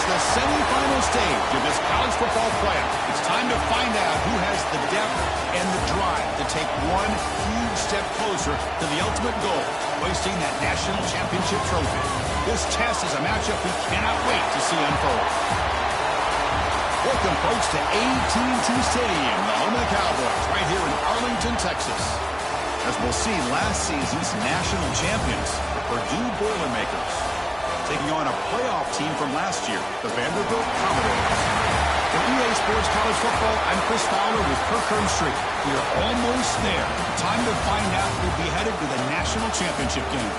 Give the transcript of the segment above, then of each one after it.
the semifinal stage of this college football playoff. It's time to find out who has the depth and the drive to take one huge step closer to the ultimate goal, hoisting that national championship trophy. This test is a matchup we cannot wait to see unfold. Welcome, folks, to AT&T Stadium, the home of the Cowboys, right here in Arlington, Texas. As we'll see, last season's national champions, the Purdue Boilermakers, taking on a playoff team from last year, the Vanderbilt Commodores. For EA Sports College Football, I'm Chris Fowler with Kirk Herbstreit. We are almost there. Time to find out who'll be headed to the national championship game.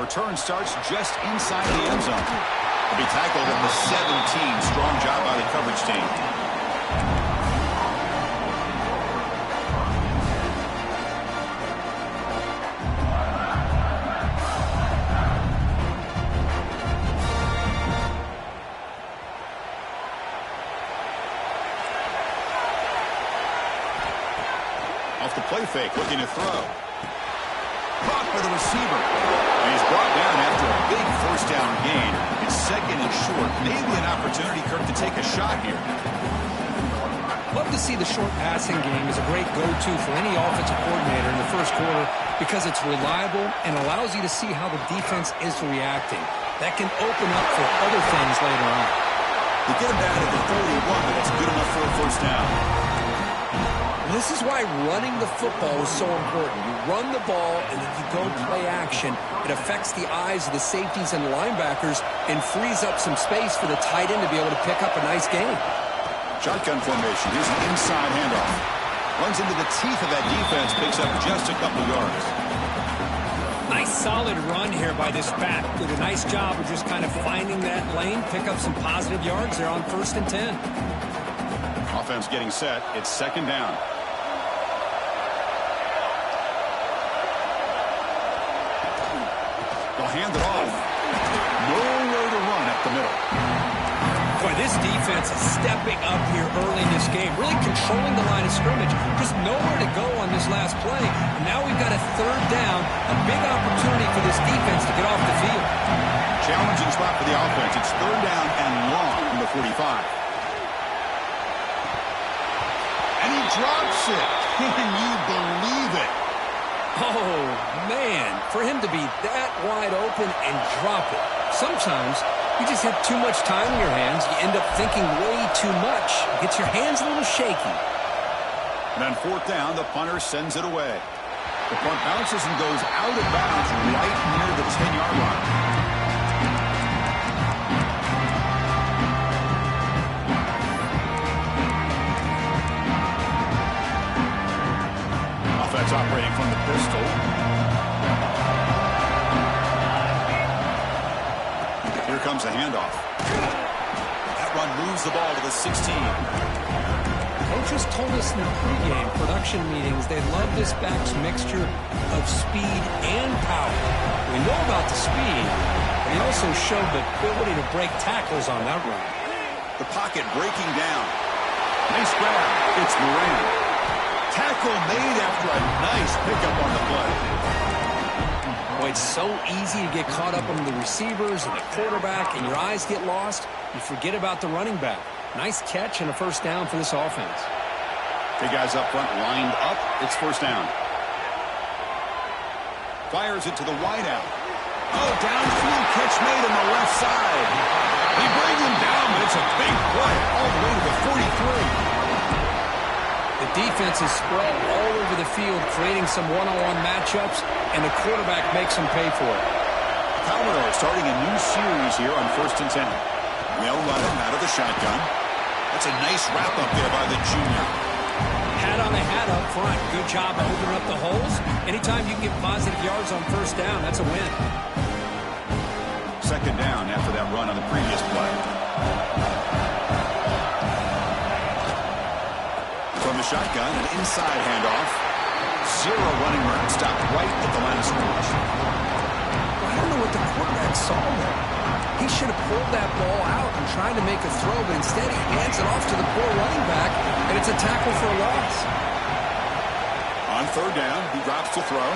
Turn starts just inside the end zone. He'll be tackled at the 17. Strong job by the coverage team. Off the play fake, looking to throw. Caught by the receiver. And he's brought down after a big first down gain. It's second and short. Maybe an opportunity, Kirk, to take a shot here. Love to see the short passing game is a great go-to for any offensive coordinator in the first quarter because it's reliable and allows you to see how the defense is reacting. That can open up for other things later on. They get him down at the 31, but that's good enough for a first down. This is why running the football is so important. You run the ball, and then you go play action. It affects the eyes of the safeties and the linebackers and frees up some space for the tight end to be able to pick up a nice gain. Shotgun formation. Here's an inside handoff. Runs into the teeth of that defense, picks up just a couple yards. Nice solid run here by this back. Did a nice job of just kind of finding that lane, pick up some positive yards there on 1st and 10. Offense getting set. It's second down. They'll hand it off. Nowhere to run up the middle. Boy, this defense is stepping up here early in this game, really controlling the line of scrimmage. Just nowhere to go on this last play. And now we've got a third down, a big opportunity for this defense to get off the field. Challenging spot for the offense. It's third down and long from the 45. And he drops it. Can you believe it? Oh, man, for him to be that wide open and drop it. Sometimes you just have too much time in your hands. You end up thinking way too much. It gets your hands a little shaky. And on fourth down, the punter sends it away. The punt bounces and goes out of bounds right near the 10-yard line. Offense operating from the pistol. Here comes a handoff. That run moves the ball to the 16. Coaches told us in the pregame production meetings they love this back's mixture of speed and power. We know about the speed, but he also showed the ability to break tackles on that run. The pocket breaking down. Nice grab. It's Moran. Tackle made after a nice pickup on the play. Boy, it's so easy to get caught up on the receivers and the quarterback, and your eyes get lost. You forget about the running back. Nice catch and a first down for this offense. Big guys up front lined up. It's first down. Fires it to the wideout. Oh, downfield catch made on the left side. They bring him down, but it's a big play all the way to the 43. The defense is spread all over the field, creating some one-on-one matchups, and the quarterback makes them pay for it. Commodore starting a new series here on 1st and 10. They'll run it out of the shotgun. That's a nice wrap-up there by the junior. Hat on the hat up front. Good job of opening up the holes. Anytime you can get positive yards on first down, that's a win. second down after that run on the previous play. From the shotgun, an inside handoff. Zero running room. Stopped right at the line of scrimmage. I don't know what the quarterback saw there. He should have pulled that ball out and tried to make a throw, but instead he hands it off to the poor running back, and it's a tackle for a loss. On third down, he drops to throw.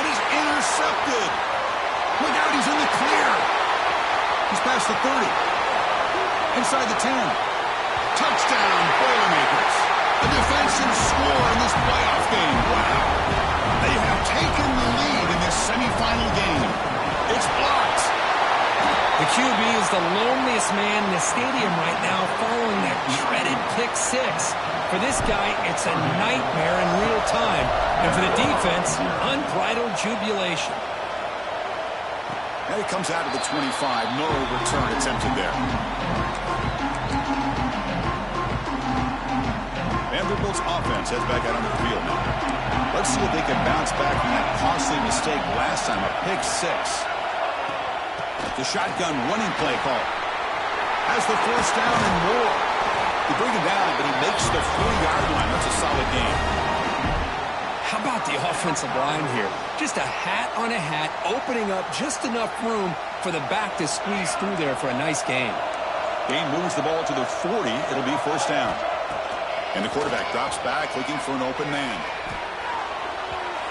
And he's intercepted. Look out, he's in the clear. He's past the 30. Inside the 10. Touchdown, Boilermakers. A defensive score in this playoff game. Wow. They have taken the lead in this semifinal game. It's blocked. The QB is the loneliest man in the stadium right now following that dreaded pick six. For this guy, it's a nightmare in real time. And for the defense, unbridled jubilation. And it comes out of the 25. No return attempted there. Vanderbilt's offense heads back out on the field now. Let's see if they can bounce back from that costly mistake last time, a pick six. The shotgun running play call. Has the first down and more. They bring him down, but he makes the 40-yard line. That's a solid game. How about the offensive line here? Just a hat on a hat, opening up just enough room for the back to squeeze through there for a nice gain. Gain moves the ball to the 40. It'll be first down. And the quarterback drops back, looking for an open man.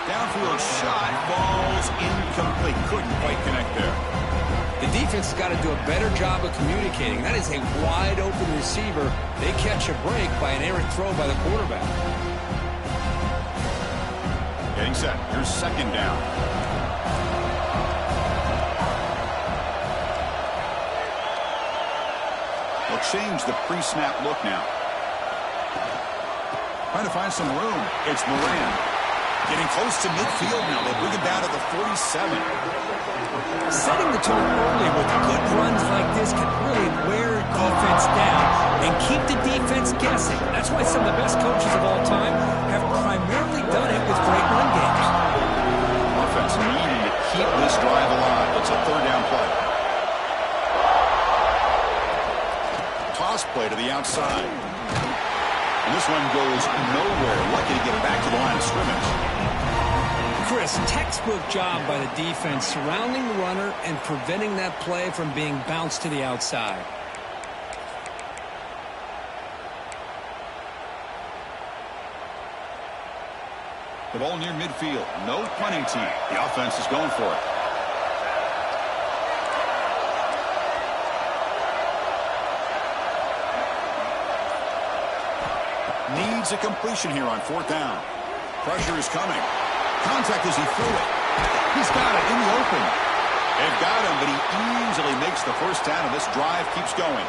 Downfield shot, falls incomplete. Couldn't quite connect there. The defense has got to do a better job of communicating. That is a wide-open receiver. They catch a break by an errant throw by the quarterback. Getting set. Here's second down. They'll change the pre-snap look now. Trying to find some room. It's Moran. Getting close to midfield now. They bring it down to the 47. Setting the tone early with good runs like this can really wear defense down and keep the defense guessing. That's why some of the best coaches of all time have primarily done it with great run games. Offense needing to keep this drive alive. It's a third down play. Toss play to the outside. And this one goes nowhere. Lucky to get back to the line of scrimmage. Chris, textbook job by the defense surrounding the runner and preventing that play from being bounced to the outside. The ball near midfield. No punting team. The offense is going for it. Needs a completion here on fourth down. Pressure is coming. Contact as he threw it. He's got it in the open. They've got him, but he easily makes the first down, and this drive keeps going.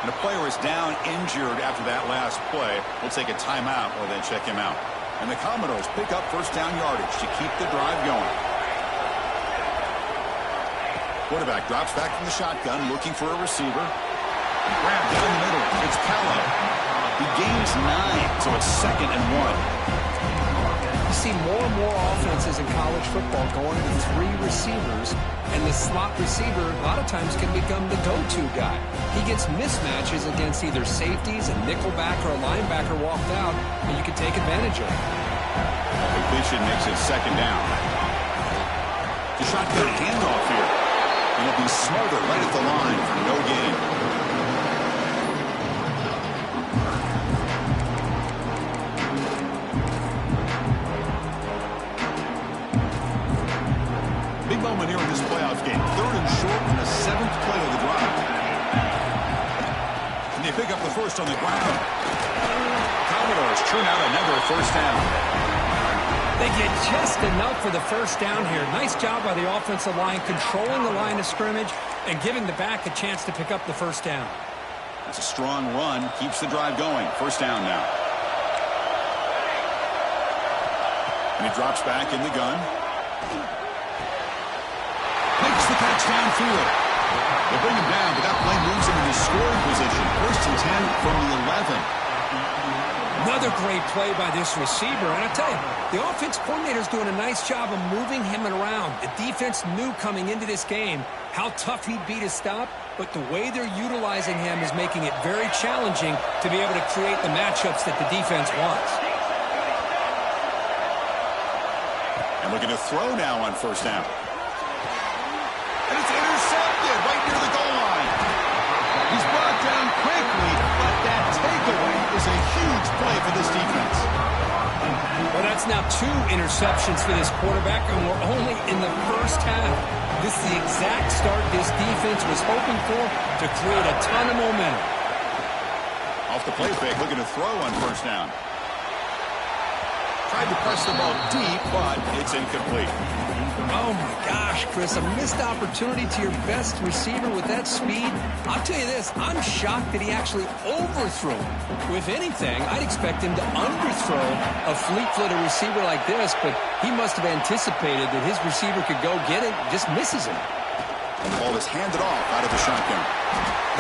And the player is down injured after that last play. We'll take a timeout or then check him out. And the Commodores pick up first down yardage to keep the drive going. Quarterback drops back from the shotgun, looking for a receiver. Grab down the middle. It's Callow. He gains 9, so it's 2nd and 1. You see more and more offenses in college football going to 3 receivers, and the slot receiver a lot of times can become the go-to guy. He gets mismatches against either safeties, a nickelback, or a linebacker walked out, and you can take advantage of it. Completion makes it 2nd down. The shotgun handoff here. And it'll be smothered right at the line for no gain. Big moment here in this playoff game. 3rd and short on the 7th play of the drive. And they pick up the first on the ground. Commodores turn out another first down. They get just enough for the first down here. Nice job by the offensive line, controlling the line of scrimmage and giving the back a chance to pick up the first down. That's a strong run. Keeps the drive going. First down now. And he drops back in the gun. Makes the catch downfield. They bring him down, but that play moves him into scoring position. 1st and 10 from the 11. Another great play by this receiver. And I tell you, the offense coordinator's doing a nice job of moving him around. The defense knew coming into this game how tough he'd be to stop, but the way they're utilizing him is making it very challenging to be able to create the matchups that the defense wants. And looking to throw now on first down. And it's intercepted right near the goal line. He's brought down quickly, but that takeaway is a huge play for this defense. Well, that's now 2 interceptions for this quarterback, and we're only in the first half. This is the exact start this defense was hoping for to create a ton of momentum. Off the play fake, looking to throw on first down. Tried to press the ball deep, but it's incomplete. Oh, my gosh, Chris, a missed opportunity to your best receiver with that speed. I'll tell you this, I'm shocked that he actually overthrew him. With anything, I'd expect him to underthrow a fleet-footed receiver like this, but he must have anticipated that his receiver could go get it, just misses him. And the ball is handed off out of the shotgun.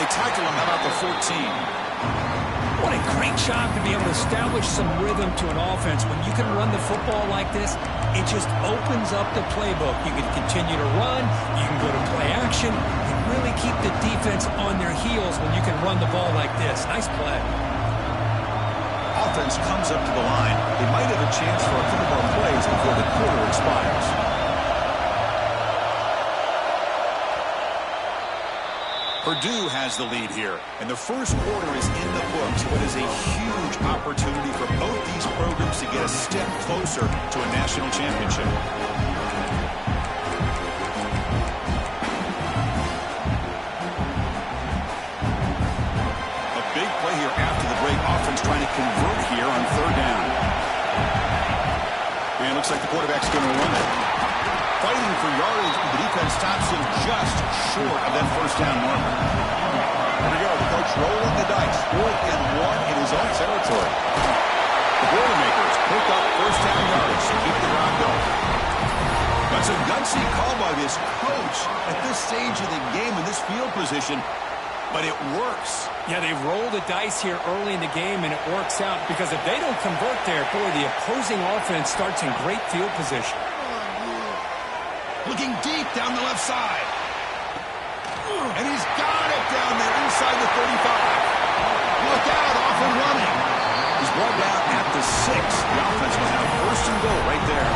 They tackle him about the 14. What a great job to be able to establish some rhythm to an offense. When you can run the football like this, it just opens up the playbook. You can continue to run, you can go to play action, and really keep the defense on their heels when you can run the ball like this. Nice play. Offense comes up to the line. They might have a chance for a couple more plays before the quarter expires. Purdue has the lead here, and the first quarter is in the books, but is a huge opportunity for both these programs to get a step closer to a national championship. A big play here after the break. Offense trying to convert here on third down. And it looks like the quarterback's going to run it. Fighting for yardage, the defense stops him just short of that first down marker. Here we go, the coach rolling the dice, 4th and 1 in his own territory. The Boilermakers pick up first down yardage to keep the ground going. That's a gutsy call by this coach at this stage of the game in this field position, but it works. Yeah, they roll the dice here early in the game, and it works out because if they don't convert there, boy, the opposing offense starts in great field position. Looking deep down the left side. And he's got it down there inside the 35. Look out, off and running. He's brought down at the 6. The offense will have first and goal right there.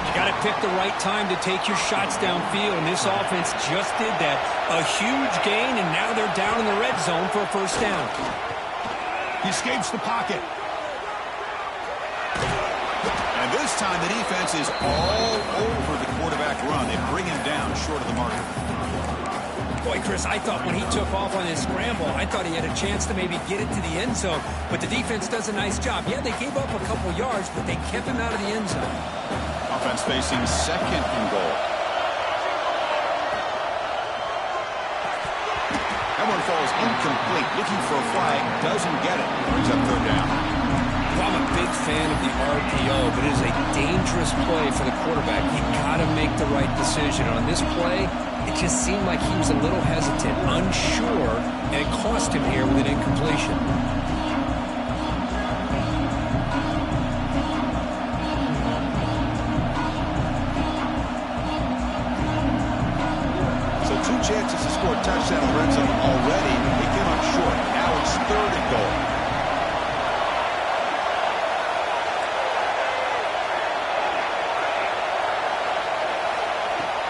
You got to pick the right time to take your shots downfield, and this offense just did that. A huge gain, and now they're down in the red zone for a first down. He escapes the pocket. And this time the defense is all over the quarterback run. They bring him down short of the marker. Boy, Chris, I thought when he took off on his scramble, I thought he had a chance to maybe get it to the end zone. But the defense does a nice job. Yeah, they gave up a couple yards, but they kept him out of the end zone. Offense facing second and goal. That one falls incomplete. Looking for a flag. Doesn't get it. Brings up third down. Well, I'm a big fan of the RPO, but it is a dangerous play for the quarterback. You got to make the right decision. On this play, it just seemed like he was a little hesitant, unsure, and it cost him here with an incompletion. So 2 chances to score a touchdown in the red zone already. They came up short. Now it's third and goal.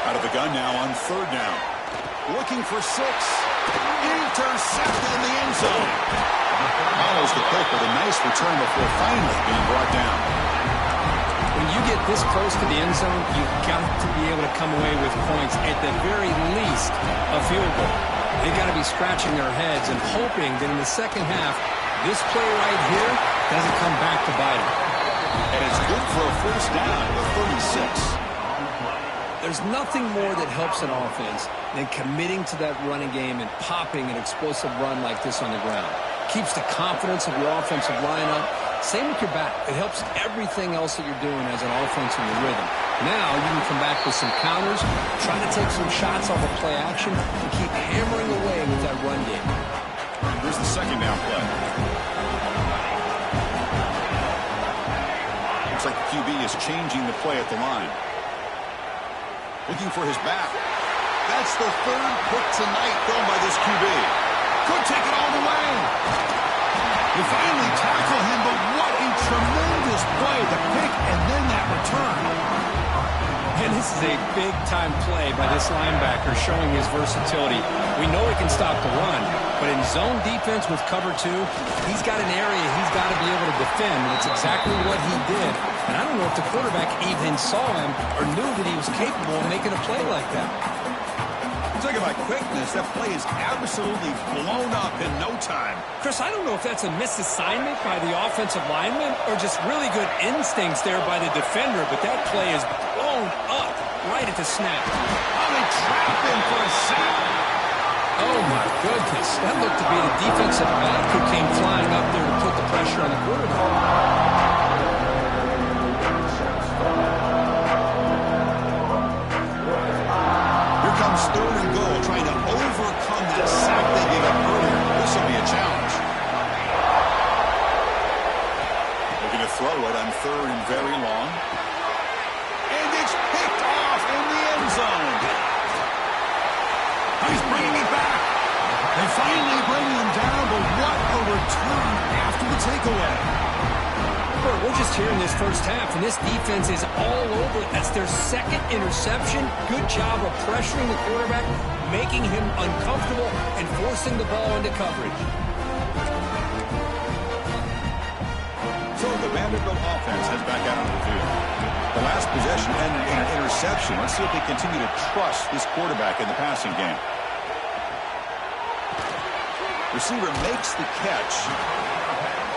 Out of the gun now on third down. Looking for 6. Intercepted in the end zone. Follows the pick with a nice return before finally being brought down. When you get this close to the end zone, you've got to be able to come away with points, at the very least a field goal. They've got to be scratching their heads and hoping that in the second half, this play right here doesn't come back to bite them. And it's good for a first down with 36. There's nothing more that helps an offense than committing to that running game and popping an explosive run like this on the ground. Keeps the confidence of your offensive lineup. Same with your back. It helps everything else that you're doing as an offense in the rhythm. Now you can come back with some counters, try to take some shots off of play action, and keep hammering away with that run game. Here's the second down play. Looks like the QB is changing the play at the line. Looking for his back. That's the third pick tonight thrown by this QB. Could take it all the way. They finally tackle him, but what a tremendous play. The pick and then that return. And this is a big-time play by this linebacker showing his versatility. We know he can stop the run, but in zone defense with cover 2, he's got an area he's got to be able to defend, and it's exactly what he did. And I don't know if the quarterback even saw him or knew that he was capable of making a play like that. Talking about quickness, that play is absolutely blown up in no time. Chris, I don't know if that's a misassignment by the offensive lineman or just really good instincts there by the defender, but that play is blown up right at the snap. Oh, they trap him for a sack. Oh, my goodness. That looked to be the defensive back who came flying up there to put the pressure on the quarterback. Third and goal, trying to overcome that sack they gave up earlier. This will be a challenge. Looking to throw it on third and very long. And it's picked off in the end zone. He's bringing it back. They finally bring him down, but what a return after the takeaway. We're just here in this first half, and this defense is all over. That's their second interception. Good job of pressuring the quarterback, making him uncomfortable, and forcing the ball into coverage. So the Vanderbilt offense heads back out on the field. The last possession ended in an interception. Let's see if they continue to trust this quarterback in the passing game. Receiver makes the catch.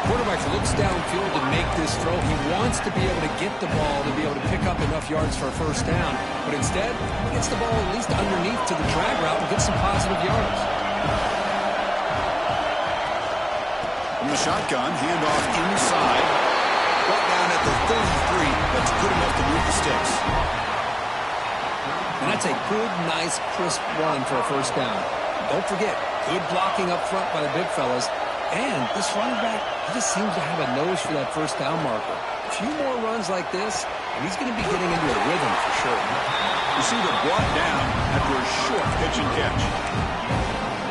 Quarterback looks downfield to make this throw. He wants to be able to get the ball to be able to pick up enough yards for a first down, but instead, he gets the ball at least underneath to the drag route and gets some positive yards. From the shotgun, handoff inside. Brought down at the 33. That's good enough to move the sticks. And that's a good, nice, crisp run for a first down. Don't forget, good blocking up front by the big fellas. And this running back, he just seems to have a nose for that first down marker. A few more runs like this, and he's going to be getting into a rhythm for sure. Receiver brought down after a short pitch and catch.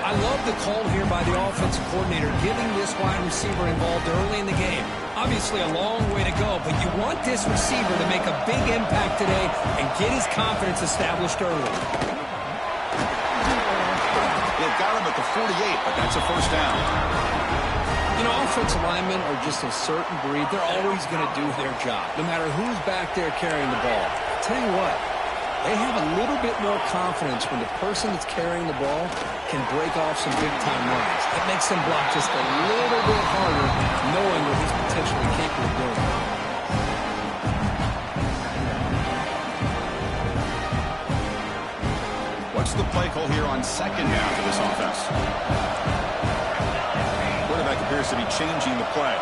I love the call here by the offensive coordinator, getting this wide receiver involved early in the game. Obviously a long way to go, but you want this receiver to make a big impact today and get his confidence established early. They've got him at the 48, but that's a first down. You know, offensive linemen are just a certain breed. They're always going to do their job, no matter who's back there carrying the ball. I'll tell you what, they have a little bit more confidence when the person that's carrying the ball can break off some big-time runs. It makes them block just a little bit harder, knowing what he's potentially capable of doing. What's the play call here on second half of this offense? Quarterback appears to be changing the play.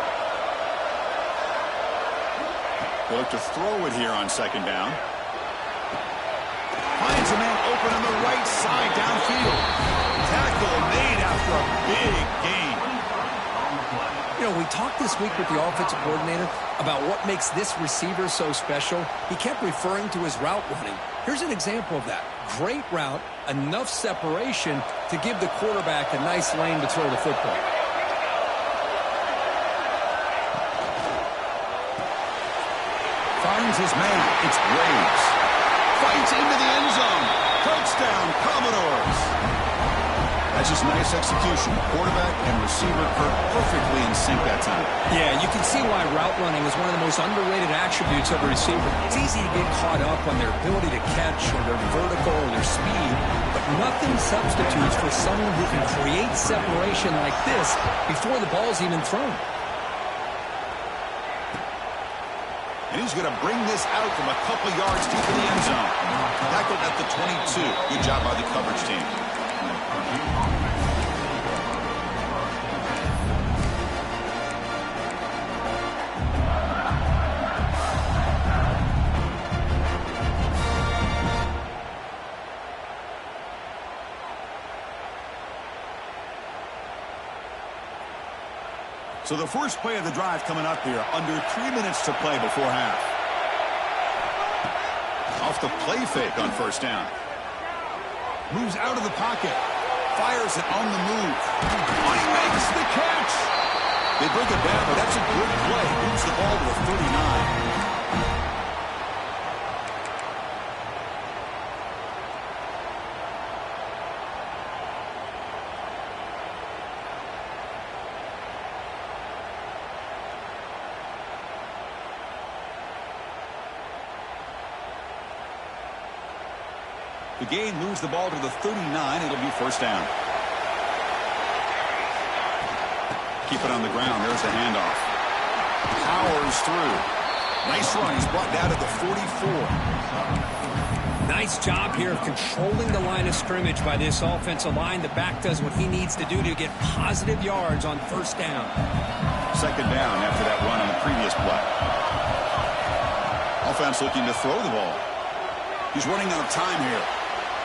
They look to throw it here on second down. Finds a man open on the right side downfield. Tackle made after a big gain. You know, we talked this week with the offensive coordinator about what makes this receiver so special. He kept referring to his route running. Here's an example of that. Great route, enough separation to give the quarterback a nice lane to throw the football. Finds his man. It's Waves. Fights into the end zone. Touchdown, Commodores. That's just nice execution. Quarterback and receiver perfectly in sync that time. Yeah, you can see why route running is one of the most underrated attributes of a receiver. It's easy to get caught up on their ability to catch or their vertical or their speed, but nothing substitutes for someone who can create separation like this before the ball's even thrown. And he's going to bring this out from a couple yards deep in the end zone. Tackled at the 22. Good job by the coverage team. So the first play of the drive coming up here, under 3 minutes to play before half. Off the play fake on first down. Moves out of the pocket. Fires it on the move. Oh, he makes the catch. They bring it down, but that's a good play. Moves the ball to the 39. The gain moves the ball to the 39. It'll be first down. Keep it on the ground. There's the handoff. Powers through. Nice run. He's brought down to the 44. Nice job here of controlling the line of scrimmage by this offensive line. The back does what he needs to do to get positive yards on first down. Second down after that run on the previous play. Offense looking to throw the ball. He's running out of time here.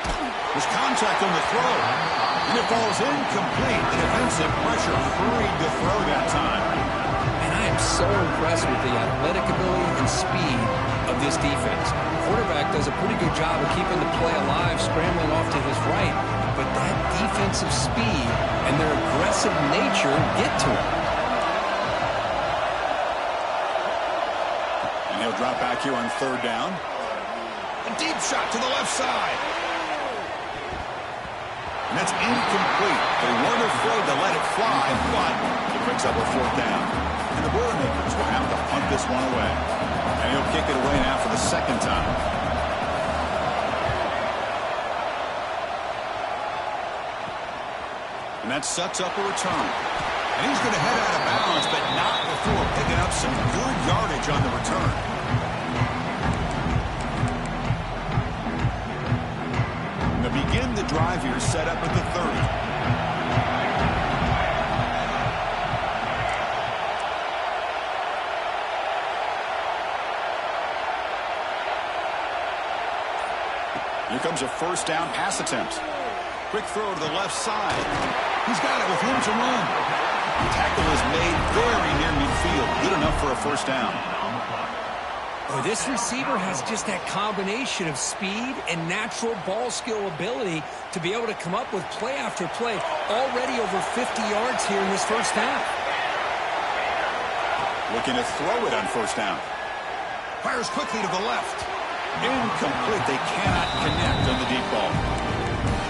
There's contact on the throw. And it falls incomplete. The defensive pressure hurried to throw that time. And I am so impressed with the athletic ability and speed of this defense. The quarterback does a pretty good job of keeping the play alive, scrambling off to his right. But that defensive speed and their aggressive nature get to him. And he'll drop back here on third down. A deep shot to the left side. And that's incomplete. They weren't afraid to let it fly, but he picks up a fourth down. And the Boilermakers will have to punt this one away. And he'll kick it away now for the second time. And that sets up a return. And he's going to head out of bounds, but not before picking up some good yardage on the return. Begin the drive here, set up at the 30. Here comes a first down pass attempt. Quick throw to the left side. He's got it with room to run. The tackle is made very near midfield. Good enough for a first down. Well, this receiver has just that combination of speed and natural ball skill ability to be able to come up with play after play. Already over 50 yards here in this first half. Looking to throw it on first down. Fires quickly to the left. Incomplete. They cannot connect on the deep ball.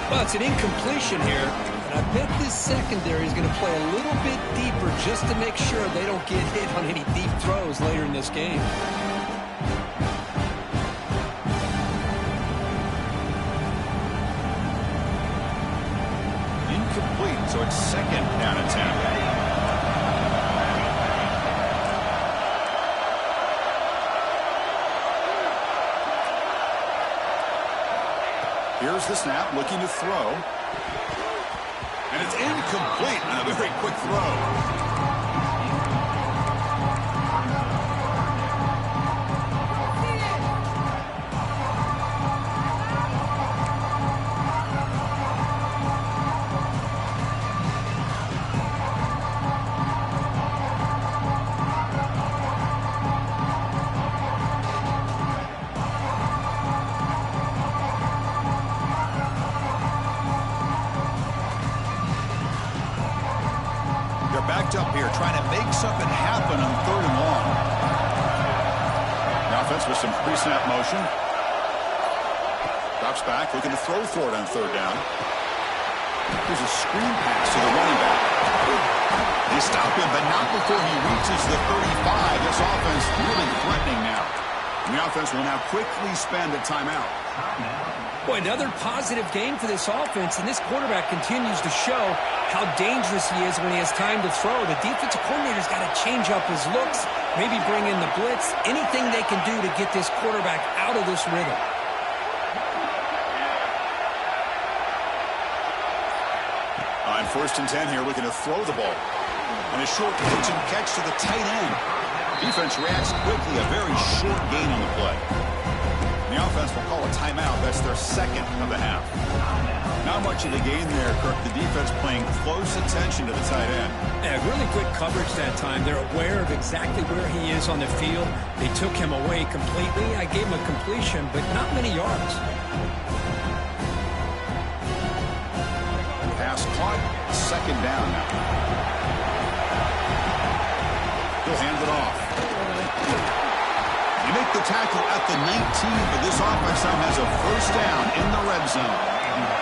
Well, it's an incompletion here. And I bet this secondary is going to play a little bit deeper just to make sure they don't get hit on any deep throws later in this game. So it's second down and 10. Here's the snap, looking to throw. And it's incomplete on a very quick throw. Up here trying to make something happen on third and long. The offense with some pre-snap motion. Drops back, looking to throw for it on third down. There's a screen pass to the running back. They stop him, but not before he reaches the 35. This offense really threatening now. And the offense will now quickly spend a timeout. Boy, another positive game for this offense, and this quarterback continues to show how dangerous he is when he has time to throw. The defensive coordinator's got to change up his looks, maybe bring in the blitz, anything they can do to get this quarterback out of this rhythm. On first and 10 here, looking to throw the ball. And a short pitch and catch to the tight end. Defense reacts quickly, a very short gain on the play. The offense will call a timeout. That's their second of the half. Not much of the game there, Kirk. The defense paying close attention to the tight end. Yeah, really good coverage that time. They're aware of exactly where he is on the field. They took him away completely. I gave him a completion, but not many yards. Pass caught. Second down now. He'll hand it off. You make the tackle at the 19, but this offense now has a first down in the red zone.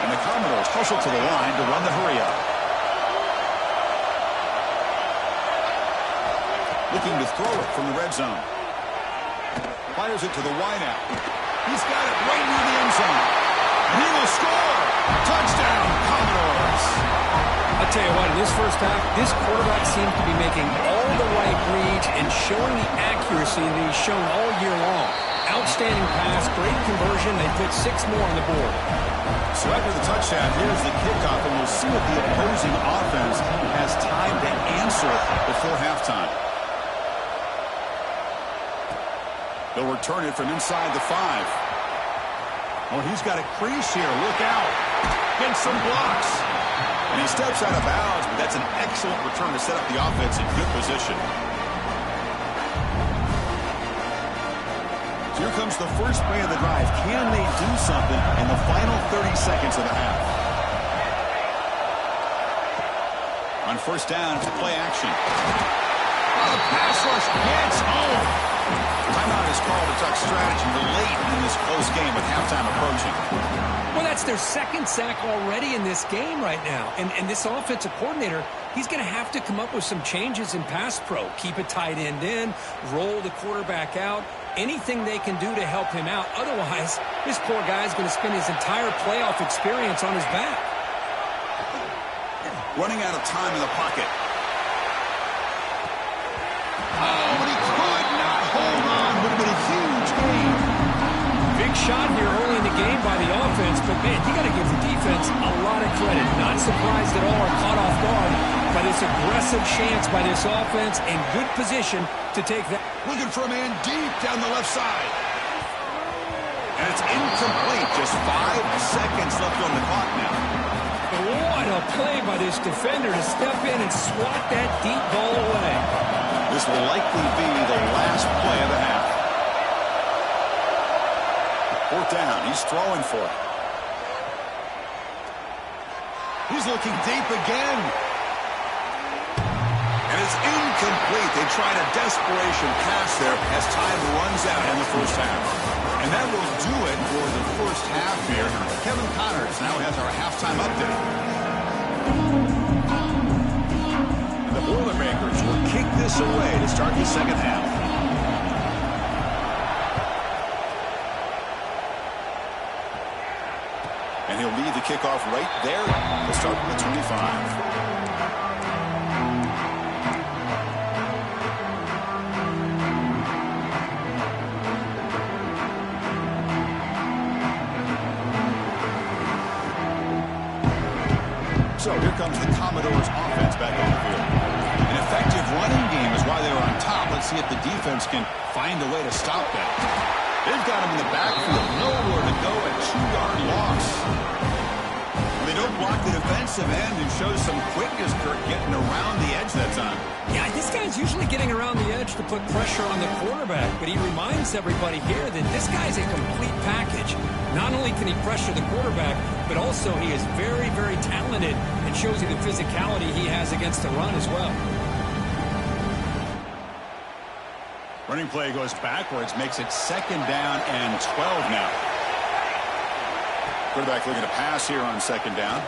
And the Commodores hustle to the line to run the hurry-up. Looking to throw it from the red zone. Fires it to the wideout. He's got it right near the end zone. And he will score! Touchdown, Commodores! I'll tell you what, in this first half, this quarterback seemed to be making all the right reads and showing the accuracy that he's shown all year long. Outstanding pass, great conversion. They put 6 more on the board. So after the touchdown, here's the kickoff, and we'll see what the opposing offense has time to answer before halftime. They'll return it from inside the 5. Oh, he's got a crease here. Look out. Gets some blocks. And he steps out of bounds, but that's an excellent return to set up the offense in good position. So here comes the first play of the drive. Can they do something in the final 30 seconds of the half? On first down, play action. Oh, the pass rush gets home. Timeout is called to talk strategy late in this close game with halftime approaching. Well, that's their second sack already in this game right now. And this offensive coordinator, he's going to have to come up with some changes in pass pro. Keep a tight end in, roll the quarterback out, anything they can do to help him out. Otherwise, this poor guy's going to spend his entire playoff experience on his back. Running out of time in the pocket. Oh, but he could not hold on. Would have been a huge gain. Big shot here early in the game by the offense, but, man, you got to give the defense a lot of credit. Not surprised at all or caught off guard by this aggressive chance by this offense and good position to take that. Looking for a man deep down the left side. And it's incomplete. Just 5 seconds left on the clock now. What a play by this defender to step in and swat that deep ball away. This will likely be the last play of the half. 4th down. He's throwing for it. He's looking deep again. And it's incomplete. They tried a desperation pass there as time runs out in the first half. And that will do it for the first half here. Kevin Connors now has our halftime update. And the Boilermakers will kick this away to start the second half. And he'll lead the kickoff right there. He'll start from the 25. So here comes the Commodores offense back on the field. An effective running game is why they were on top. Let's see if the defense can find a way to stop that. They've got him in the backfield. Nowhere to go. A 2-yard loss. They don't block the defensive end and show some quickness, Kirk, getting around the edge that time. Yeah, this guy's usually getting around the edge to put pressure on the quarterback, but he reminds everybody here that this guy's a complete package. Not only can he pressure the quarterback, but also he is very, very talented and shows you the physicality he has against the run as well. Running play goes backwards, makes it 2nd down and 12 now. Quarterback looking to pass here on 2nd down.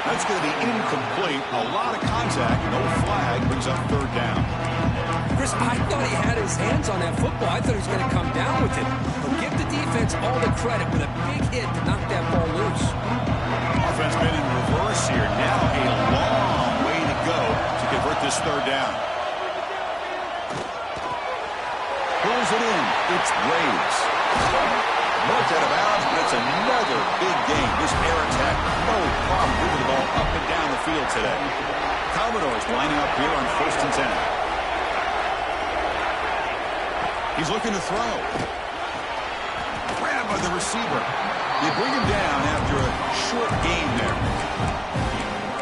That's going to be incomplete. A lot of contact. No flag. Brings up 3rd down. Chris, I thought he had his hands on that football. I thought he was going to come down with it. But give the defense all the credit with a big hit to knock that ball loose. Offense been in reverse here. Now a long way to go to convert this 3rd down. Pulls it in. It's Graves. Marked out of bounds, but it's another big game. This air attack, no problem moving the ball up and down the field today. Commodores lining up here on 1st and 10. He's looking to throw. by the receiver. They bring him down after a short gain there.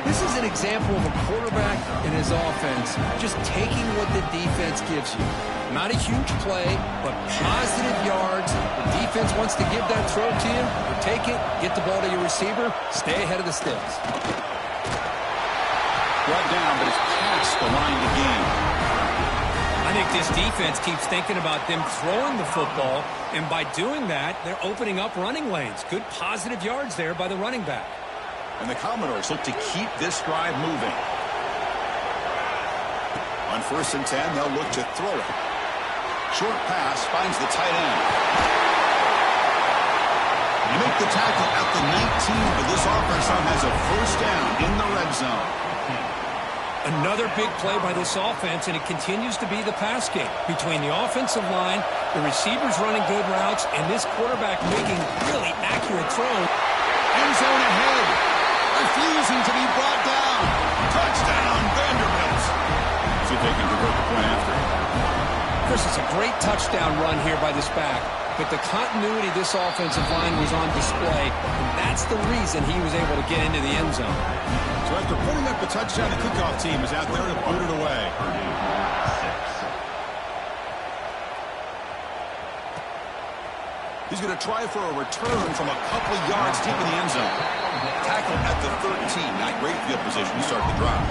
This is an example of a quarterback and his offense just taking what the defense gives you. Not a huge play, but positive yards. The defense wants to give that throw to you. You take it, get the ball to your receiver, stay ahead of the sticks. Brought down, but it's past the line to gain. I think this defense keeps thinking about them throwing the football, and by doing that, they're opening up running lanes. Good positive yards there by the running back. And the Commodores look to keep this drive moving. On 1st and 10, they'll look to throw it. Short pass finds the tight end. You make the tackle at the 19, but this offense now has a first down in the red zone. Another big play by this offense, and it continues to be the pass game. Between the offensive line, the receivers running good routes, and this quarterback making really accurate throws. End zone ahead. Refusing to be brought down. Touchdown, Vanderbilt. See if they can convert the point after. Chris, it's a great touchdown run here by this back, but the continuity of this offensive line was on display, and that's the reason he was able to get into the end zone. So after putting up the touchdown, the kickoff team is out there to boot it away. He's going to try for a return from a couple of yards deep in the end zone. Tackle at the 13. Not great field position to start the drive.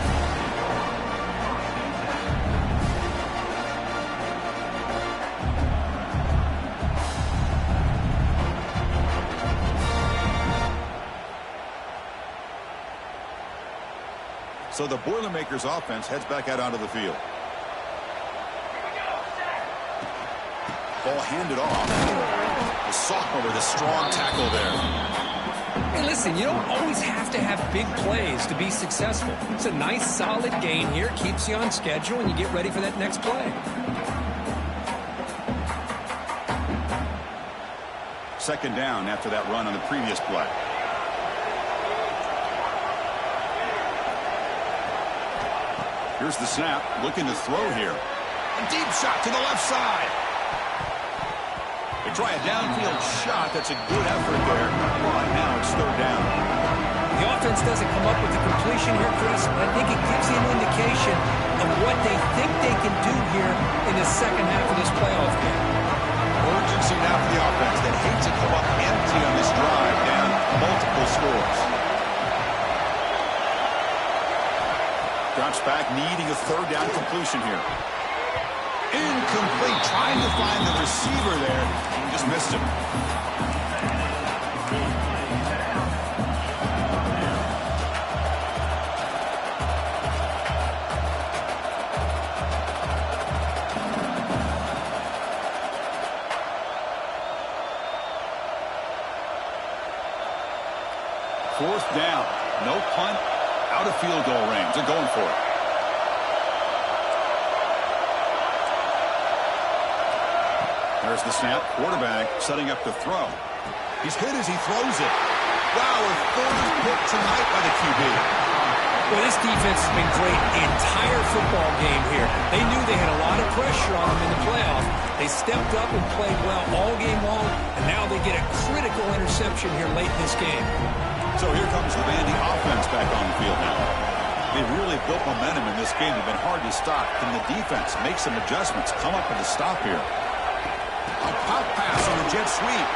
So the Boilermakers offense heads back out onto the field. Ball handed off. The sophomore with a strong tackle there. Hey, listen, you don't always have to have big plays to be successful. It's a nice, solid gain here. Keeps you on schedule, and you get ready for that next play. Second down after that run on the previous play. Here's the snap, looking to throw here. A deep shot to the left side. They try a downfield shot. That's a good effort there. But now it's third down. The offense doesn't come up with the completion here, Chris, but I think it gives you an indication of what they think they can do here in the second half of this playoff game. Urgency now for the offense that hates to come up empty on this drive, down multiple scores. Drops back, needing a third down completion here. Incomplete, trying to find the receiver there. Just missed him. Fourth down, no punt. Out of field goal range. They're going for it. There's the snap. Quarterback setting up to throw. He's hit as he throws it. Wow, a third pick tonight by the QB. Well, this defense has been great the entire football game here. They knew they had a lot of pressure on them in the playoffs. They stepped up and played well all game long, and now they get a critical interception here late in this game. So here comes the Vandy offense back on the field now. They've really built momentum in this game. They've been hard to stop. Can the defense make some adjustments? Come up with a stop here. A pop pass on a jet sweep.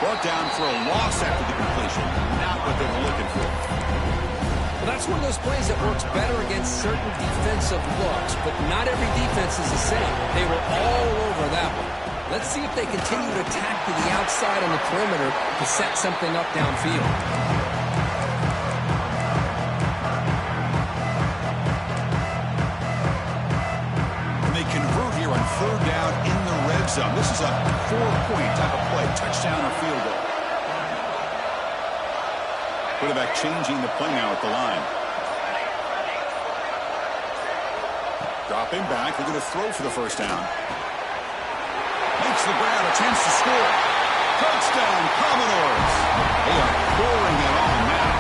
Brought down for a loss after the completion. Not what they were looking for. Well, that's one of those plays that works better against certain defensive looks, but not every defense is the same. They were all over that one. Let's see if they continue to attack to the outside on the perimeter to set something up downfield. Third down in the red zone. This is a 4-point type of play, touchdown or field goal. Quarterback changing the play now at the line. Dropping back, they're going to throw for the first down. Makes the grab, a chance to score. Touchdown, Commodores. They are pouring it on now.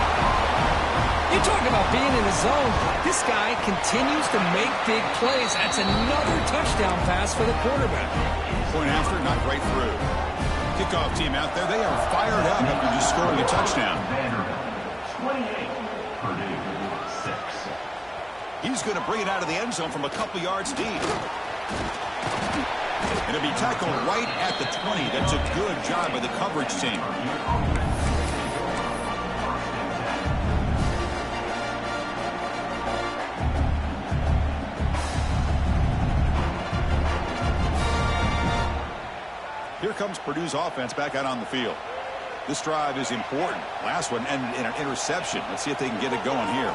You talk about being in the zone. This guy continues to make big plays. That's another touchdown pass for the quarterback. Point after, not right through. Kickoff team out there, they are fired up after just scoring a touchdown. 28, Purdue 6. He's going to bring it out of the end zone from a couple yards deep. It'll be tackled right at the 20. That's a good job by the coverage team. Here comes Purdue's offense back out on the field. This drive is important. Last one ended in an interception. Let's see if they can get it going here.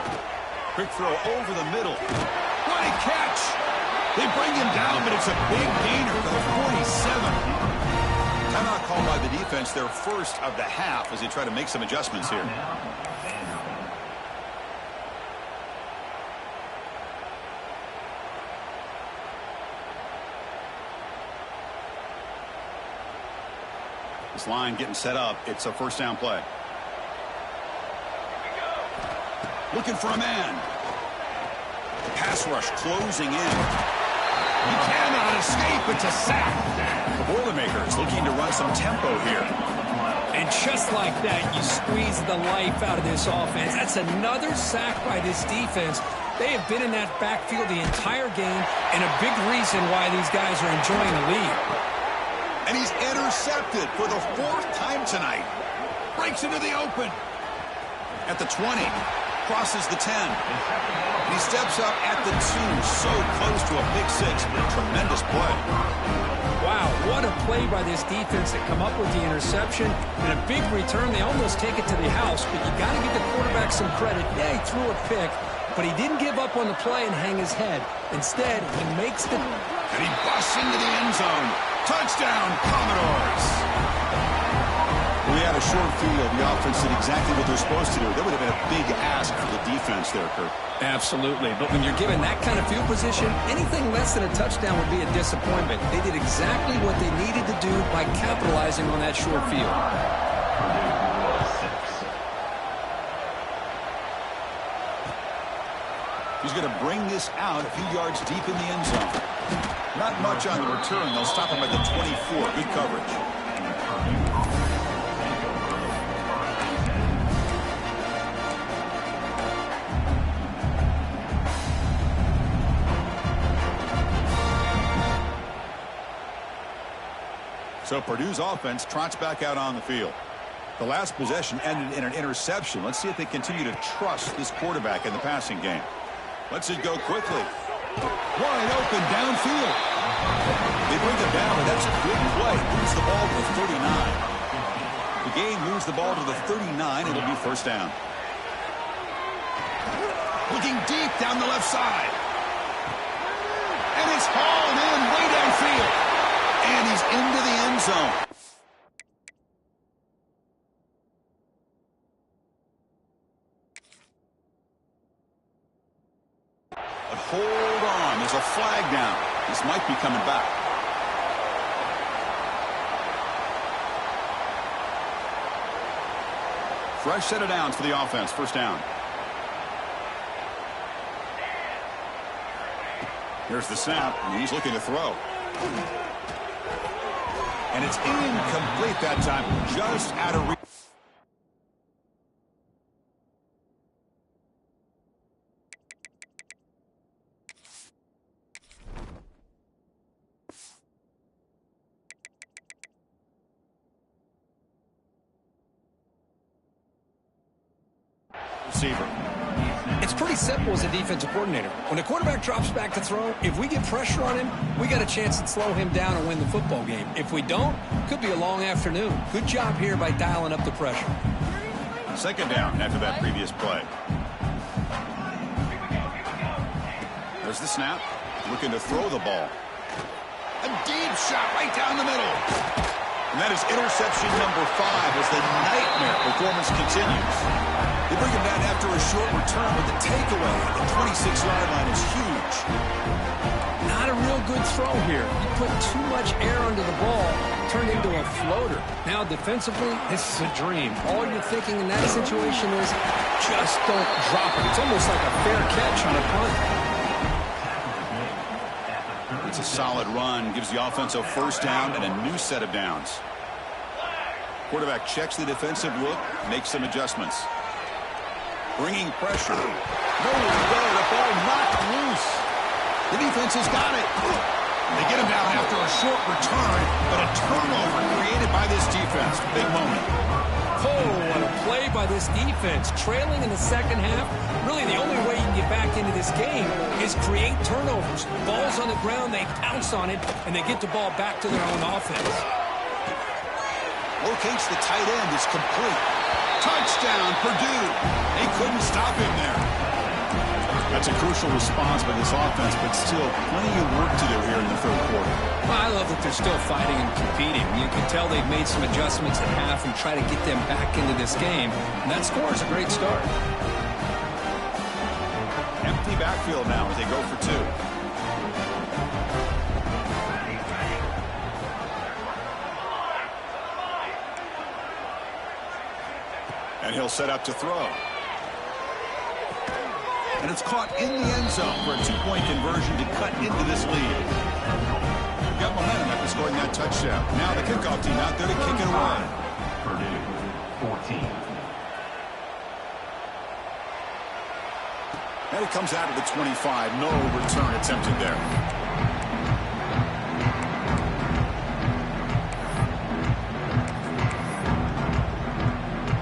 Quick throw over the middle. What a catch! They bring him down, but it's a big gainer to the 47. Timeout called by the defense, their first of the half, as they try to make some adjustments here. This line getting set up. It's a first down play. Looking for a man. The pass rush closing in. He cannot escape. It's a sack. The Boilermakers looking to run some tempo here. And just like that, you squeeze the life out of this offense. That's another sack by this defense. They have been in that backfield the entire game, and a big reason why these guys are enjoying the lead. And he's intercepted for the 4th time tonight. Breaks into the open. At the 20. Crosses the 10. And he steps up at the 2. So close to a big 6. Tremendous play. Wow, what a play by this defense to come up with the interception. And a big return. They almost take it to the house. But you got to give the quarterback some credit. Yeah, he threw a pick. But he didn't give up on the play and hang his head. Instead, he makes the... And he busts into the end zone. Touchdown, Commodores! We had a short field. The offense did exactly what they're supposed to do. That would have been a big ask for the defense there, Kurt. Absolutely. But when you're given that kind of field position, anything less than a touchdown would be a disappointment. They did exactly what they needed to do by capitalizing on that short field. He's going to bring this out a few yards deep in the end zone. Not much on the return. They'll stop him at the 24. Good coverage. So Purdue's offense trots back out on the field. The last possession ended in an interception. Let's see if they continue to trust this quarterback in the passing game. Let's it go quickly. Wide open downfield. They bring it down, and that's a good play. Moves the ball to the 39. The game moves the ball to the 39. It'll be first down. Looking deep down the left side. And it's hauled in way downfield. And he's into the end zone. But hold on. There's a flag down. This might be coming back. Fresh set of downs for the offense. First down. Here's the snap, and he's looking to throw. And it's incomplete that time. Just out of reach. Receiver. It's pretty simple as a defensive coordinator. When the quarterback drops back to throw, if we get pressure on him, we got a chance to slow him down and win the football game. If we don't, could be a long afternoon. Good job here by dialing up the pressure. Second down after that previous play. There's the snap. Looking to throw the ball. A deep shot right down the middle. And that is interception number 5 as the nightmare performance continues. They bring him down after a short return, but the takeaway at the 26-yard line is huge. Not a real good throw here. You put too much air under the ball, turned into a floater. Now defensively, this is a dream. All you're thinking in that situation is just don't drop it. It's almost like a fair catch on a punt. It's a solid run. Gives the offense a first down and a new set of downs. Quarterback checks the defensive look, makes some adjustments. Bringing pressure. Nowhere to go. The ball knocked loose. The defense has got it. They get him down after a short return, but a turnover created by this defense. Big moment. Oh, what a play by this defense. Trailing in the second half, really the only way you can get back into this game is create turnovers. Ball's on the ground, they pounce on it, and they get the ball back to their own offense. Locates the tight end. It's complete. Touchdown, Purdue. They couldn't stop him there. That's a crucial response by this offense, but still plenty of work to do here in the third quarter. Well, I love that they're still fighting and competing. You can tell they've made some adjustments at half and try to get them back into this game. And that score is a great start. Empty backfield now as they go for two. And he'll set up to throw. And it's caught in the end zone for a two-point conversion to cut into this lead. Got momentum after scoring that touchdown. Now the kickoff team out there to kick it away. Purdue, 14. And it comes out of the 25. No return attempted there.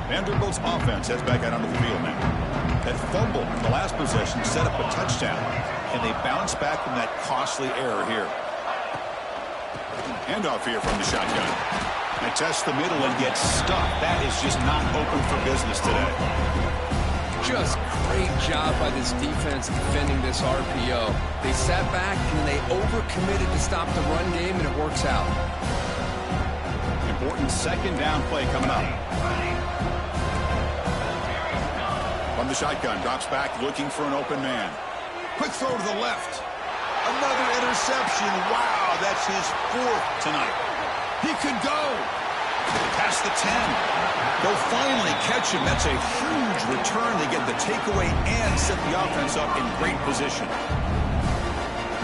Vanderbilt's offense heads back out onto the field now. That fumble in the last possession set up a touchdown, and they bounce back from that costly error here. Handoff here from the shotgun. They test the middle and get stuck. That is just not open for business today. Just great job by this defense defending this RPO. They sat back and they overcommitted to stop the run game, and it works out. Important second down play coming up. From the shotgun, drops back, looking for an open man. Quick throw to the left. Another interception. Wow, that's his fourth tonight. He could go. Past the 10. They'll finally catch him. That's a huge return. They get the takeaway and set the offense up in great position.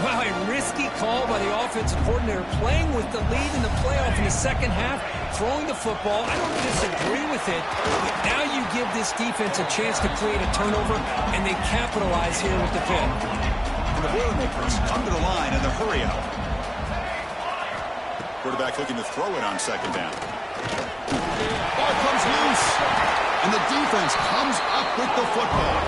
Wow, a risky call by the offensive coordinator, playing with the lead in the playoff in the second half, throwing the football. I don't disagree with it, but now you give this defense a chance to create a turnover, and they capitalize here with the pick. And the Boilermakers come to the line in the hurry out. Quarterback looking to throw it on second down. Ball comes loose, and the defense comes up with the football.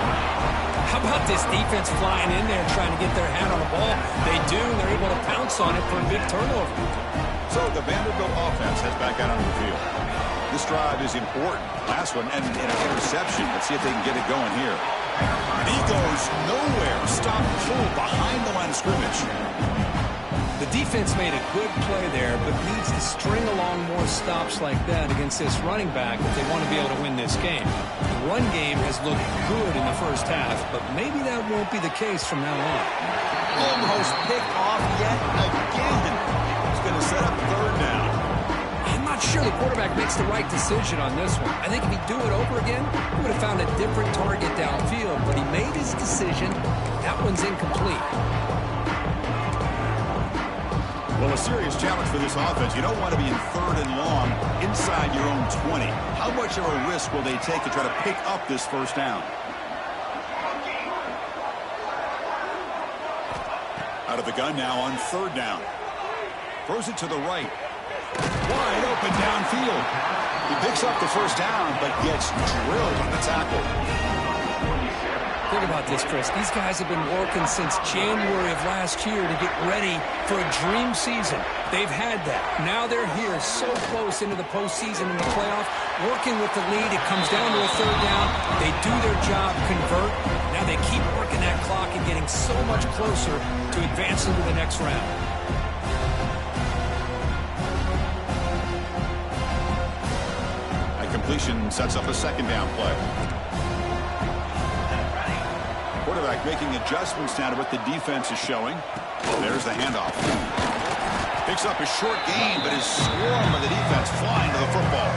How about this defense flying in there trying to get their hand on the ball? They do, and they're able to pounce on it for a big turnover. So the Vanderbilt offense heads back out on the field. This drive is important. Last one ended in an interception. Let's see if they can get it going here. And he goes nowhere. Stop pull behind the line of scrimmage. The defense made a good play there, but needs to string along more stops like that against this running back if they want to be able to win this game. The run game has looked good in the first half, but maybe that won't be the case from now on. Almost picked off yet again. It's going to set up third down. I'm not sure the quarterback makes the right decision on this one. I think if he'd do it over again, he would have found a different target downfield, but he made his decision. That one's incomplete. Well, a serious challenge for this offense. You don't want to be in third and long inside your own 20. How much of a risk will they take to try to pick up this first down? Out of the gun now on third down. Throws it to the right. Wide open downfield. He picks up the first down, but gets drilled on the tackle. Think about this, Chris. These guys have been working since January of last year to get ready for a dream season. They've had that. Now they're here so close into the postseason and the playoff, working with the lead. It comes down to a third down. They do their job, convert. Now they keep working that clock and getting so much closer to advancing to the next round. A completion sets up a second down play. Quarterback making adjustments now to what the defense is showing. There's the handoff. Picks up a short gain, but is swarmed by the defense flying to the football.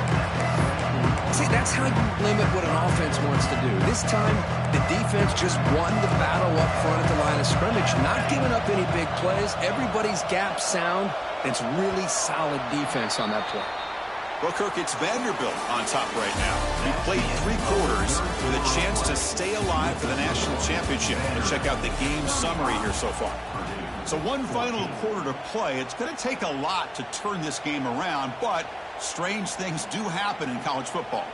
See, that's how you limit what an offense wants to do. This time, the defense just won the battle up front at the line of scrimmage, not giving up any big plays. Everybody's gap sound. It's really solid defense on that play. Well, Kirk, it's Vanderbilt on top right now. He played 3 quarters with a chance to stay alive for the national championship. Let's check out the game summary here so far. So one final quarter to play. It's going to take a lot to turn this game around, but strange things do happen in college football.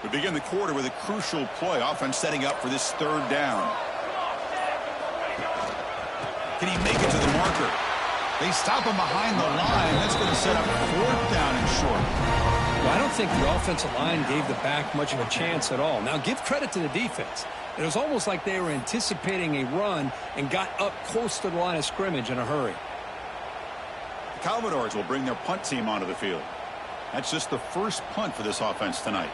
We begin the quarter with a crucial play. Offense setting up for this 3rd down. Can he make it to the marker? They stop him behind the line. That's going to set up 4th down and short. Well, I don't think the offensive line gave the back much of a chance at all. Now, give credit to the defense. It was almost like they were anticipating a run and got up close to the line of scrimmage in a hurry. The Commodores will bring their punt team onto the field. That's just the first punt for this offense tonight.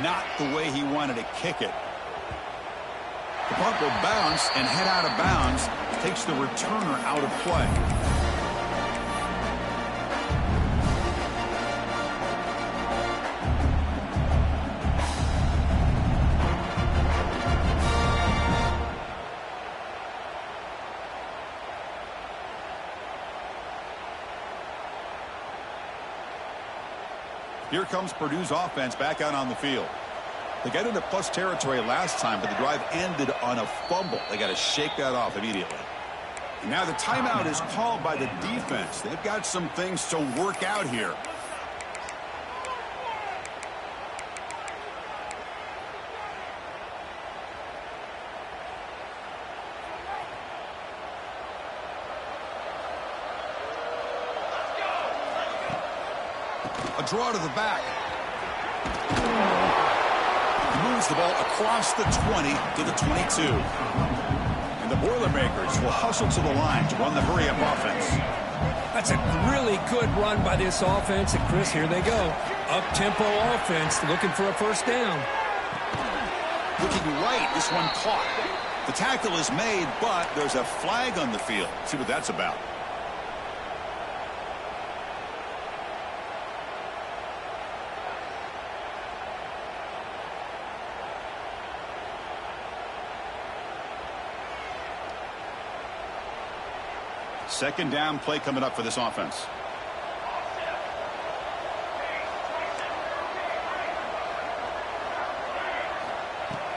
Not the way he wanted to kick it. The punt will bounce and head out of bounds. Takes the returner out of play. Here comes Purdue's offense back out on the field. They got into plus territory last time, but the drive ended on a fumble. They got to shake that off immediately. And now the timeout is called by the defense. They've got some things to work out here. A draw to the back. He moves the ball across the 20 to the 22. And the Boilermakers will hustle to the line to run the hurry-up offense. That's a really good run by this offense. And, Chris, here they go. Up-tempo offense looking for a 1st down. Looking right, this one caught. The tackle is made, but there's a flag on the field. See what that's about. Second down play coming up for this offense.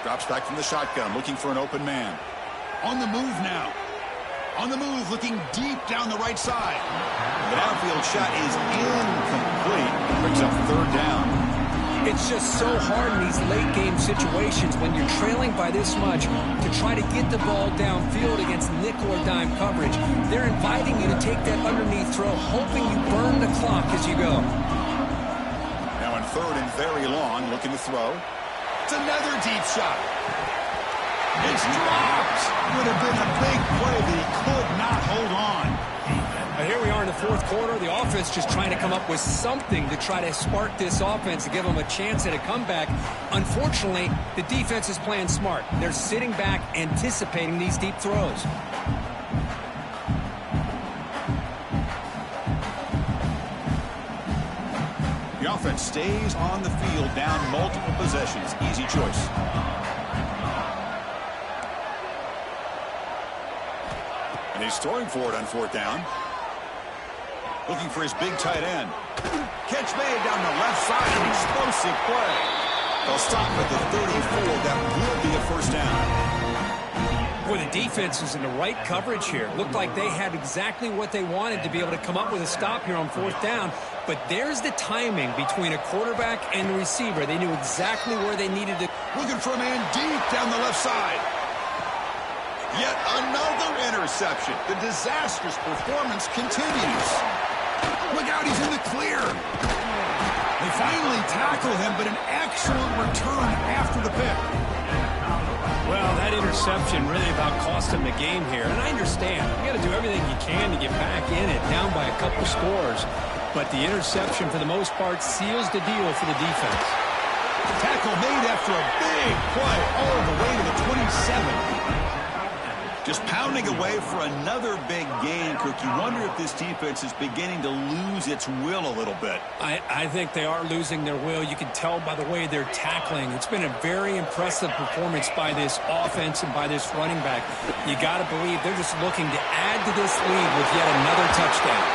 Drops back from the shotgun, looking for an open man. On the move now. On the move, looking deep down the right side. The downfield shot is incomplete. Brings up 3rd down. It's just so hard in these late-game situations when you're trailing by this much to try to get the ball downfield against nickel or dime coverage. They're inviting you to take that underneath throw, hoping you burn the clock as you go. Now in 3rd and very long, looking to throw. It's another deep shot. It's dropped. Would have been a big play, but he could not hold on. Now here we are in the 4th quarter. The offense just trying to come up with something to try to spark this offense to give them a chance at a comeback. Unfortunately, the defense is playing smart. They're sitting back, anticipating these deep throws. The offense stays on the field, down multiple possessions. Easy choice. And he's throwing for it on 4th down. Looking for his big tight end. Catch made down the left side. An explosive play. They'll stop at the 34. That will be a 1st down. Boy, the defense was in the right coverage here. Looked like they had exactly what they wanted to be able to come up with a stop here on 4th down. But there's the timing between a quarterback and the receiver. They knew exactly where they needed to. Looking for a man deep down the left side. Yet another interception. The disastrous performance continues. Look out, he's in the clear. They finally tackle him, but an excellent return after the pick. Well, that interception really about cost him the game here. And I understand. You got to do everything you can to get back in it, down by a couple scores. But the interception, for the most part, seals the deal for the defense. Tackle made after a big play all the way to the 27. Just pounding away for another big gain, Cook. You wonder if this defense is beginning to lose its will a little bit. I think they are losing their will. You can tell by the way they're tackling. It's been a very impressive performance by this offense and by this running back. You got to believe they're just looking to add to this lead with yet another touchdown.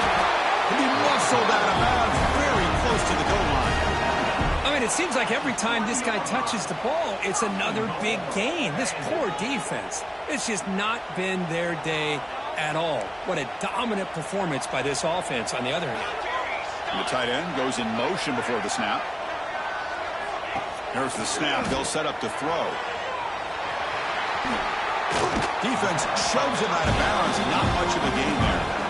And he muscled out of bounds very close to the goal line. I mean, it seems like every time this guy touches the ball, it's another big gain. This poor defense, it's just not been their day at all. What a dominant performance by this offense on the other hand. And the tight end goes in motion before the snap. Here's the snap. They'll set up to throw. Defense shoves him out of bounds. Not much of a gain there.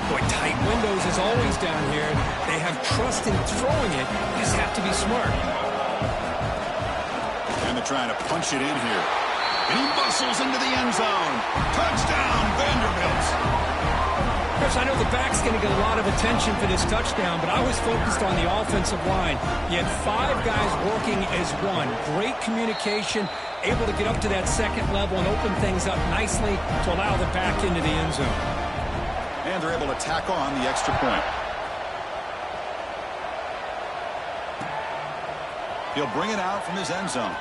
Boy, tight windows as always down here. They have trust in throwing it. You just have to be smart. And they're trying to punch it in here. And he muscles into the end zone. Touchdown, Vanderbilt. Chris, I know the back's going to get a lot of attention for this touchdown, but I was focused on the offensive line. You had 5 guys working as one. Great communication, able to get up to that second level and open things up nicely to allow the back into the end zone. And they're able to tack on the extra point. He'll bring it out from his end zone.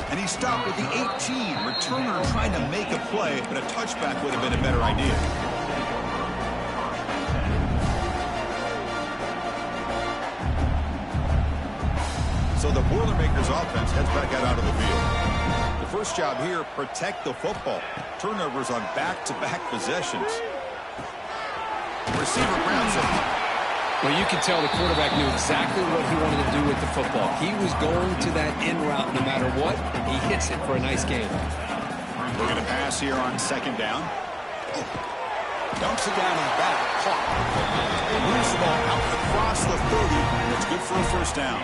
And he stopped at the 18. Returner trying to make a play, but a touchback would have been a better idea. So the Boilermakers offense heads back out onto the field. The first job here, protect the football. Turnovers on back-to-back possessions. Receiver grabs it. Well, you can tell the quarterback knew exactly what he wanted to do with the football. He was going to that in route no matter what. He hits it for a nice gain. We're going to pass here on second down. Dumps it down and back. Caught. Loose ball out across the 30. That's good for a first down.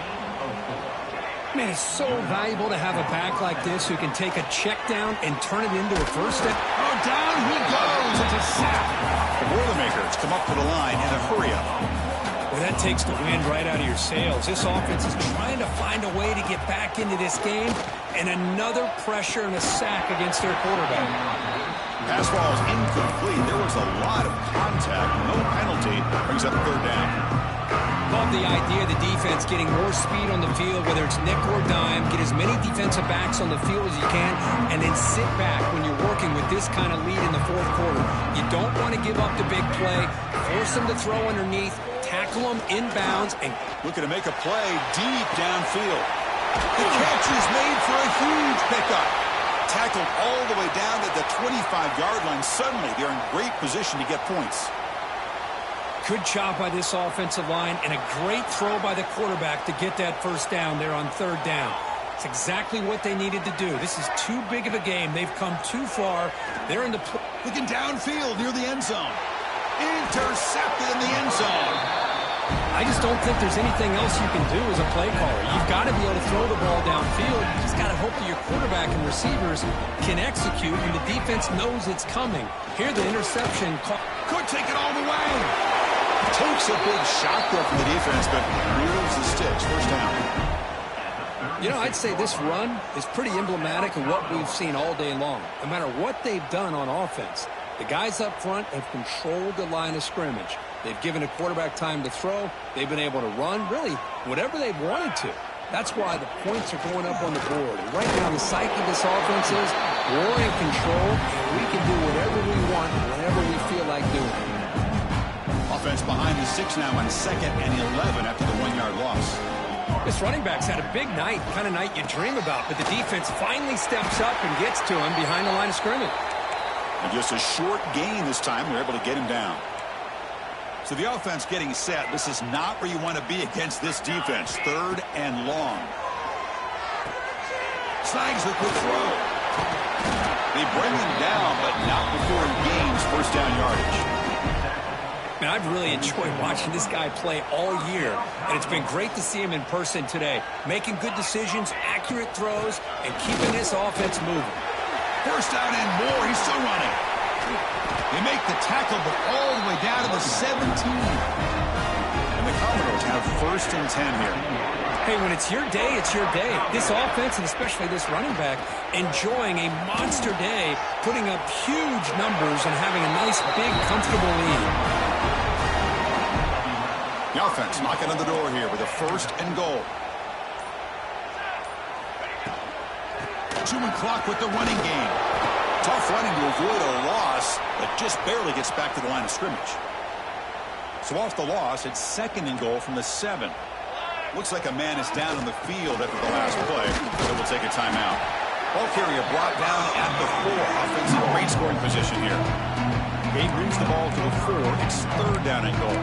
Man, it's so valuable to have a back like this who can take a check down and turn it into a first down. Oh, down he goes. It's a sack. The Boilermakers come up to the line in a hurry-up. Well, that takes the wind right out of your sails. This offense is trying to find a way to get back into this game, and another pressure and a sack against their quarterback. Pass ball is incomplete. There was a lot of contact. No penalty. Brings up third down. Love the idea of the defense getting more speed on the field, whether it's nickel or dime. Get as many defensive backs on the field as you can, and then sit back when you're working with this kind of lead in the fourth quarter. You don't want to give up the big play. Force them to throw underneath. Tackle them inbounds. And looking to make a play deep downfield. The catch is made for a huge pickup. Tackled all the way down to the 25-yard line. Suddenly, they're in great position to get points. Good job by this offensive line and a great throw by the quarterback to get that first down there on third down. It's exactly what they needed to do. This is too big of a game. They've come too far. They're in the... Looking downfield near the end zone. Intercepted in the end zone. I just don't think there's anything else you can do as a play caller. You've got to be able to throw the ball downfield. You just got to hope that your quarterback and receivers can execute and the defense knows it's coming. Here the interception... Could take it all the way. Takes a big shot there from the defense, but reels the sticks. First down. You know, I'd say this run is pretty emblematic of what we've seen all day long. No matter what they've done on offense, the guys up front have controlled the line of scrimmage. They've given a quarterback time to throw. They've been able to run, really, whatever they've wanted to. That's why the points are going up on the board. And right now, the psyche of this offense is we're in control, and we can do whatever we want, whenever we feel like doing it. Offense behind the 6 now on 2nd and 11 after the 1-yard loss. This running back's had a big night, kind of night you dream about, but the defense finally steps up and gets to him behind the line of scrimmage. And just a short gain this time, they're able to get him down. So the offense getting set. This is not where you want to be against this defense. 3rd and long. Snags the quick throw. They bring him down, but not before he gains first down yardage. Man, I've really enjoyed watching this guy play all year, and it's been great to see him in person today. Making good decisions, accurate throws, and keeping this offense moving. First down and more. He's still running. They make the tackle, but all the way down to the 17. And the Commodores have have 1st and 10 here. Hey, when it's your day, it's your day. This offense, and especially this running back, enjoying a monster day, putting up huge numbers and having a nice, big, comfortable lead. The offense knocking on the door here with a 1st and goal. 2 and clock with the running game. Tough running to avoid a loss, but just barely gets back to the line of scrimmage. So off the loss, it's 2nd and goal from the 7. Looks like a man is down on the field after the last play, so we'll take a timeout. Ball carrier brought down at the 4. Offensive great scoring position here. He brings the ball to the 4. It's 3rd down and goal.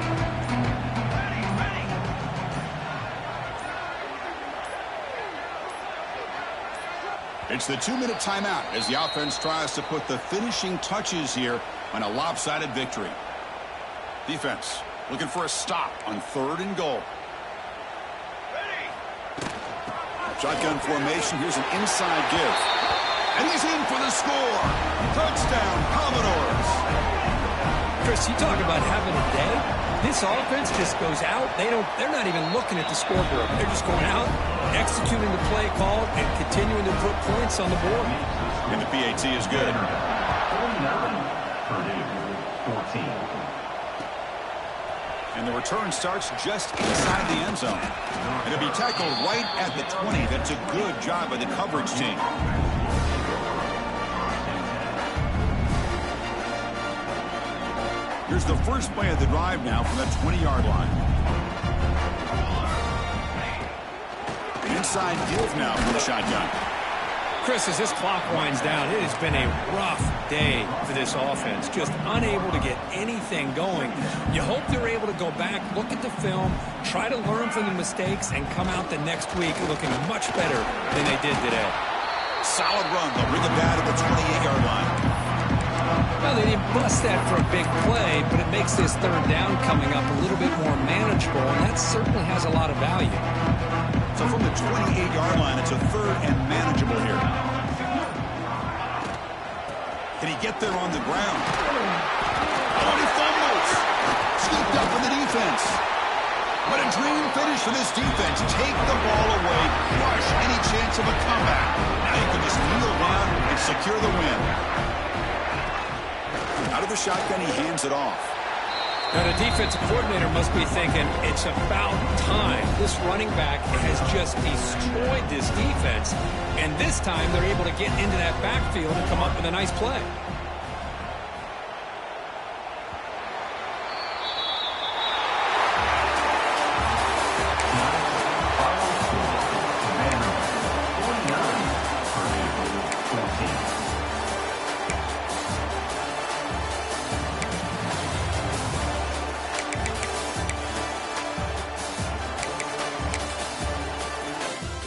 It's the 2-minute timeout as the offense tries to put the finishing touches here on a lopsided victory. Defense looking for a stop on 3rd and goal. Shotgun formation. Here's an inside give. And he's in for the score. Touchdown, Commodores. Chris, you talk about having a day. This offense just goes out. They're not even looking at the scoreboard. They're just going out, executing the play call, and continuing to put points on the board. And the PAT is good. Purdue, 14. And the return starts just inside the end zone. And it'll be tackled right at the 20. That's a good job by the coverage team. Here's the first play of the drive now from the 20-yard line. Inside give now from the shotgun. Chris, as this clock winds down, it has been a rough day for this offense. Just unable to get anything going. You hope they're able to go back, look at the film, try to learn from the mistakes, and come out the next week looking much better than they did today. Solid run. They'll bring it down to the 28-yard line. Well, they didn't bust that for a big play, but it makes this 3rd down coming up a little bit more manageable, and that certainly has a lot of value. So from the 28-yard line, it's a 3rd and manageable here. Can he get there on the ground? Oh, and he fumbles. Scooped up in the defense. What a dream finish for this defense. Take the ball away, crush any chance of a comeback. Now you can just kneel down and secure the win. Out of the shotgun, he hands it off. Now, the defensive coordinator must be thinking, it's about time. This running back has just destroyed this defense, and this time they're able to get into that backfield and come up with a nice play.